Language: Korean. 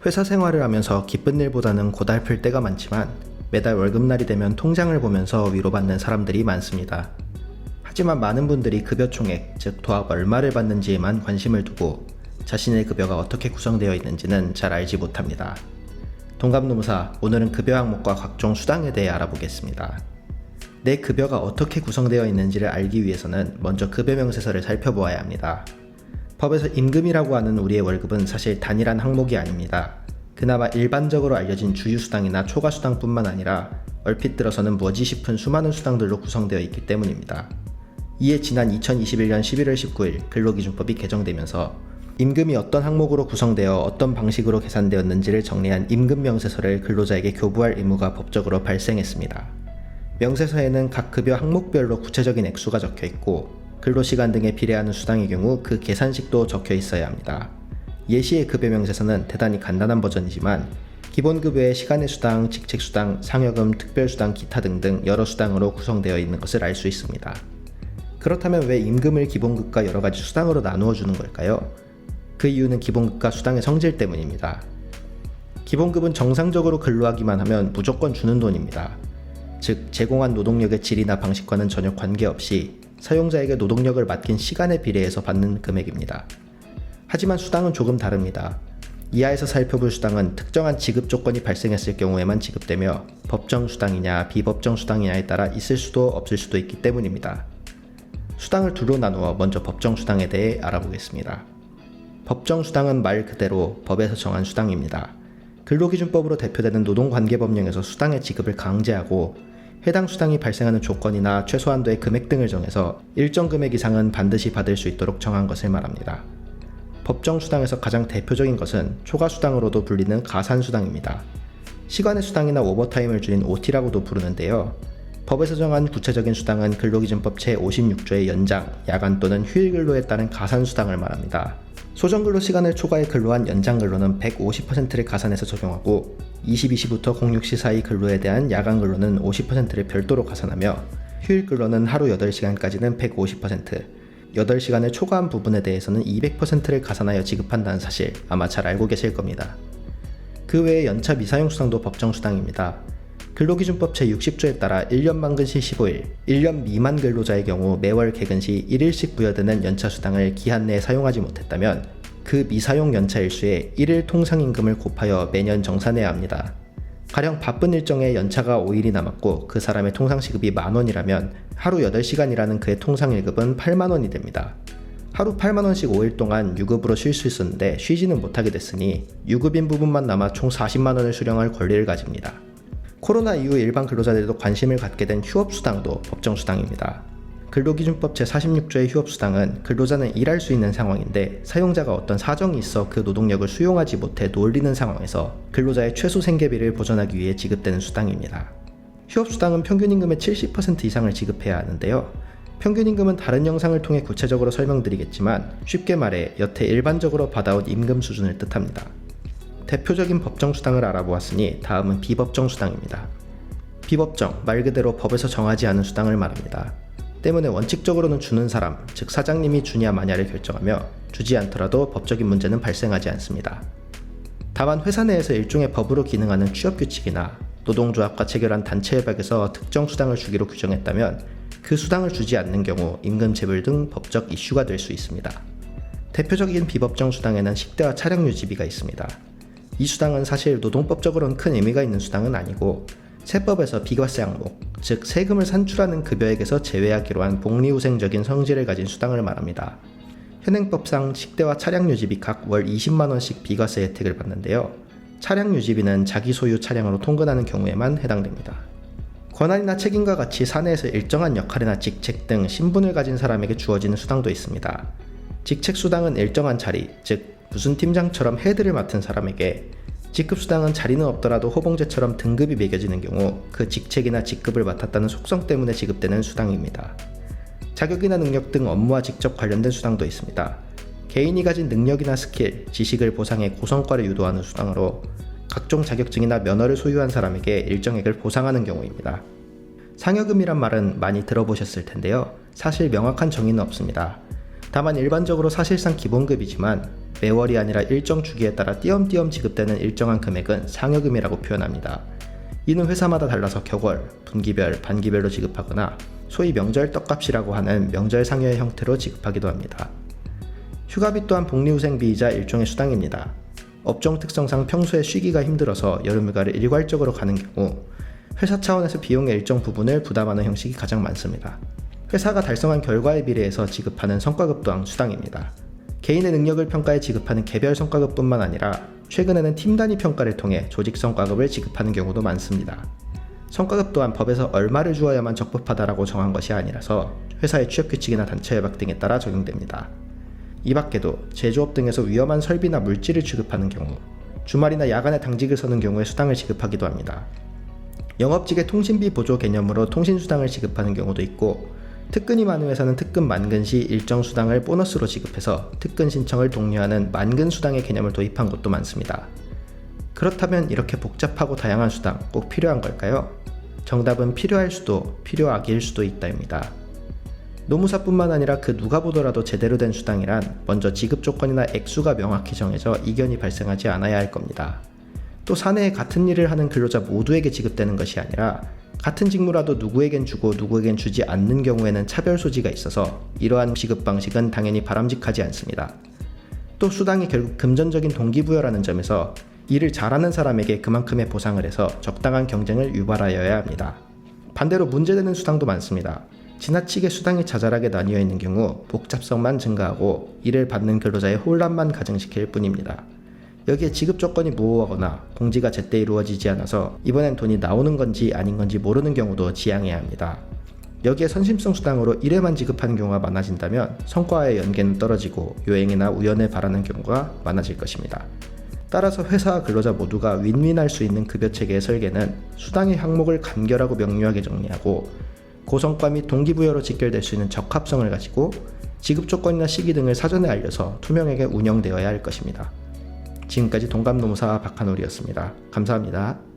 회사 생활을 하면서 기쁜 일보다는 고달플 때가 많지만 매달 월급날이 되면 통장을 보면서 위로받는 사람들이 많습니다. 하지만 많은 분들이 급여 총액, 즉 도합 얼마를 받는지에만 관심을 두고 자신의 급여가 어떻게 구성되어 있는지는 잘 알지 못합니다. 동갑노무사, 오늘은 급여 항목과 각종 수당에 대해 알아보겠습니다. 내 급여가 어떻게 구성되어 있는지를 알기 위해서는 먼저 급여 명세서를 살펴보아야 합니다. 법에서 임금이라고 하는 우리의 월급은 사실 단일한 항목이 아닙니다. 그나마 일반적으로 알려진 주휴수당이나 초과수당뿐만 아니라 얼핏 들어서는 뭐지 싶은 수많은 수당들로 구성되어 있기 때문입니다. 이에 지난 2021년 11월 19일 근로기준법이 개정되면서 임금이 어떤 항목으로 구성되어 어떤 방식으로 계산되었는지를 정리한 임금명세서를 근로자에게 교부할 의무가 법적으로 발생했습니다. 명세서에는 각 급여 항목별로 구체적인 액수가 적혀 있고 근로시간 등에 비례하는 수당의 경우 그 계산식도 적혀 있어야 합니다. 예시의 급여 명세서는 대단히 간단한 버전이지만 기본급여의 시간의 수당, 직책수당, 상여금, 특별수당, 기타 등등 여러 수당으로 구성되어 있는 것을 알 수 있습니다. 그렇다면 왜 임금을 기본급과 여러가지 수당으로 나누어 주는 걸까요? 그 이유는 기본급과 수당의 성질 때문입니다. 기본급은 정상적으로 근로하기만 하면 무조건 주는 돈입니다. 즉, 제공한 노동력의 질이나 방식과는 전혀 관계없이 사용자에게 노동력을 맡긴 시간에 비례해서 받는 금액입니다. 하지만 수당은 조금 다릅니다. 이하에서 살펴볼 수당은 특정한 지급 조건이 발생했을 경우에만 지급되며 법정 수당이냐 비법정 수당이냐에 따라 있을 수도 없을 수도 있기 때문입니다. 수당을 두로 나누어 먼저 법정 수당에 대해 알아보겠습니다. 법정 수당은 말 그대로 법에서 정한 수당입니다. 근로기준법으로 대표되는 노동관계법령에서 수당의 지급을 강제하고 해당 수당이 발생하는 조건이나 최소한도의 금액 등을 정해서 일정 금액 이상은 반드시 받을 수 있도록 정한 것을 말합니다. 법정 수당에서 가장 대표적인 것은 초과수당으로도 불리는 가산수당입니다. 시간의 수당이나 오버타임을 줄인 OT라고도 부르는데요. 법에서 정한 구체적인 수당은 근로기준법 제56조의 연장, 야간 또는 휴일 근로에 따른 가산수당을 말합니다. 소정근로 시간을 초과해 근로한 연장근로는 150%를 가산해서 적용하고 22시부터 06시 사이 근로에 대한 야간 근로는 50%를 별도로 가산하며 휴일 근로는 하루 8시간까지는 150%, 8시간을 초과한 부분에 대해서는 200%를 가산하여 지급한다는 사실 아마 잘 알고 계실 겁니다. 그 외에 연차 미사용 수당도 법정 수당입니다. 근로기준법 제60조에 따라 1년 만근 시 15일, 1년 미만 근로자의 경우 매월 개근 시 1일씩 부여되는 연차 수당을 기한 내에 사용하지 못했다면 그 미사용 연차 일수에 1일 통상임금을 곱하여 매년 정산해야 합니다. 가령 바쁜 일정에 연차가 5일이 남았고 그 사람의 통상시급이 만원이라면 하루 8시간이라는 그의 통상일급은 8만원이 됩니다. 하루 8만원씩 5일 동안 유급으로 쉴 수 있었는데 쉬지는 못하게 됐으니 유급인 부분만 남아 총 40만원을 수령할 권리를 가집니다. 코로나 이후 일반 근로자들도 관심을 갖게 된 휴업수당도 법정수당입니다. 근로기준법 제46조의 휴업수당은 근로자는 일할 수 있는 상황인데 사용자가 어떤 사정이 있어 그 노동력을 수용하지 못해 놀리는 상황에서 근로자의 최소 생계비를 보전하기 위해 지급되는 수당입니다. 휴업수당은 평균임금의 70% 이상을 지급해야 하는데요. 평균임금은 다른 영상을 통해 구체적으로 설명드리겠지만 쉽게 말해 여태 일반적으로 받아온 임금 수준을 뜻합니다. 대표적인 법정수당을 알아보았으니 다음은 비법정수당입니다. 비법정, 말 그대로 법에서 정하지 않은 수당을 말합니다. 때문에 원칙적으로는 주는 사람, 즉 사장님이 주냐 마냐를 결정하며 주지 않더라도 법적인 문제는 발생하지 않습니다. 다만 회사 내에서 일종의 법으로 기능하는 취업규칙이나 노동조합과 체결한 단체협약에서 특정 수당을 주기로 규정했다면 그 수당을 주지 않는 경우 임금 체불 등 법적 이슈가 될 수 있습니다. 대표적인 비법정 수당에는 식대와 차량 유지비가 있습니다. 이 수당은 사실 노동법적으로는 큰 의미가 있는 수당은 아니고 세법에서 비과세 항목, 즉 세금을 산출하는 급여액에서 제외하기로 한 복리후생적인 성질을 가진 수당을 말합니다. 현행법상 식대와 차량 유지비 각 월 20만원씩 비과세 혜택을 받는데요. 차량 유지비는 자기 소유 차량으로 통근하는 경우에만 해당됩니다. 권한이나 책임과 같이 사내에서 일정한 역할이나 직책 등 신분을 가진 사람에게 주어지는 수당도 있습니다. 직책수당은 일정한 자리, 즉 무슨 팀장처럼 헤드를 맡은 사람에게, 직급수당은 자리는 없더라도 호봉제처럼 등급이 매겨지는 경우 그 직책이나 직급을 맡았다는 속성 때문에 지급되는 수당입니다. 자격이나 능력 등 업무와 직접 관련된 수당도 있습니다. 개인이 가진 능력이나 스킬, 지식을 보상해 고성과를 유도하는 수당으로 각종 자격증이나 면허를 소유한 사람에게 일정액을 보상하는 경우입니다. 상여금이란 말은 많이 들어보셨을 텐데요. 사실 명확한 정의는 없습니다. 다만 일반적으로 사실상 기본급이지만 매월이 아니라 일정 주기에 따라 띄엄띄엄 지급되는 일정한 금액은 상여금이라고 표현합니다. 이는 회사마다 달라서 격월, 분기별, 반기별로 지급하거나 소위 명절 떡값이라고 하는 명절 상여의 형태로 지급하기도 합니다. 휴가비 또한 복리후생비이자 일종의 수당입니다. 업종 특성상 평소에 쉬기가 힘들어서 여름휴가를 일괄적으로 가는 경우 회사 차원에서 비용의 일정 부분을 부담하는 형식이 가장 많습니다. 회사가 달성한 결과에 비례해서 지급하는 성과급 또한 수당입니다. 개인의 능력을 평가해 지급하는 개별 성과급뿐만 아니라 최근에는 팀 단위 평가를 통해 조직 성과급을 지급하는 경우도 많습니다. 성과급 또한 법에서 얼마를 주어야만 적법하다라고 정한 것이 아니라서 회사의 취업규칙이나 단체협약 등에 따라 적용됩니다. 이 밖에도 제조업 등에서 위험한 설비나 물질을 취급하는 경우, 주말이나 야간에 당직을 서는 경우에 수당을 지급하기도 합니다. 영업직의 통신비 보조 개념으로 통신수당을 지급하는 경우도 있고, 특근이 많은 회사는 특근 만근 시 일정 수당을 보너스로 지급해서 특근 신청을 독려하는 만근수당의 개념을 도입한 곳도 많습니다. 그렇다면 이렇게 복잡하고 다양한 수당 꼭 필요한 걸까요? 정답은 필요할 수도 필요악일 수도 있다입니다. 노무사뿐만 아니라 그 누가 보더라도 제대로 된 수당이란 먼저 지급 조건이나 액수가 명확히 정해져 이견이 발생하지 않아야 할 겁니다. 또 사내에 같은 일을 하는 근로자 모두에게 지급되는 것이 아니라 같은 직무라도 누구에겐 주고 누구에겐 주지 않는 경우에는 차별 소지가 있어서 이러한 지급 방식은 당연히 바람직하지 않습니다. 또 수당이 결국 금전적인 동기부여라는 점에서 일을 잘하는 사람에게 그만큼의 보상을 해서 적당한 경쟁을 유발하여야 합니다. 반대로 문제되는 수당도 많습니다. 지나치게 수당이 자잘하게 나뉘어 있는 경우 복잡성만 증가하고 이를 받는 근로자의 혼란만 가중시킬 뿐입니다. 여기에 지급 조건이 모호하거나 공지가 제때 이루어지지 않아서 이번엔 돈이 나오는 건지 아닌 건지 모르는 경우도 지양해야 합니다. 여기에 선심성 수당으로 1회만 지급하는 경우가 많아진다면 성과와의 연계는 떨어지고 요행이나 우연을 바라는 경우가 많아질 것입니다. 따라서 회사와 근로자 모두가 윈윈할 수 있는 급여 체계의 설계는 수당의 항목을 간결하고 명료하게 정리하고 고성과 및 동기부여로 직결될 수 있는 적합성을 가지고 지급 조건이나 시기 등을 사전에 알려서 투명하게 운영되어야 할 것입니다. 지금까지 동갑노무사 박한올이었습니다. 감사합니다.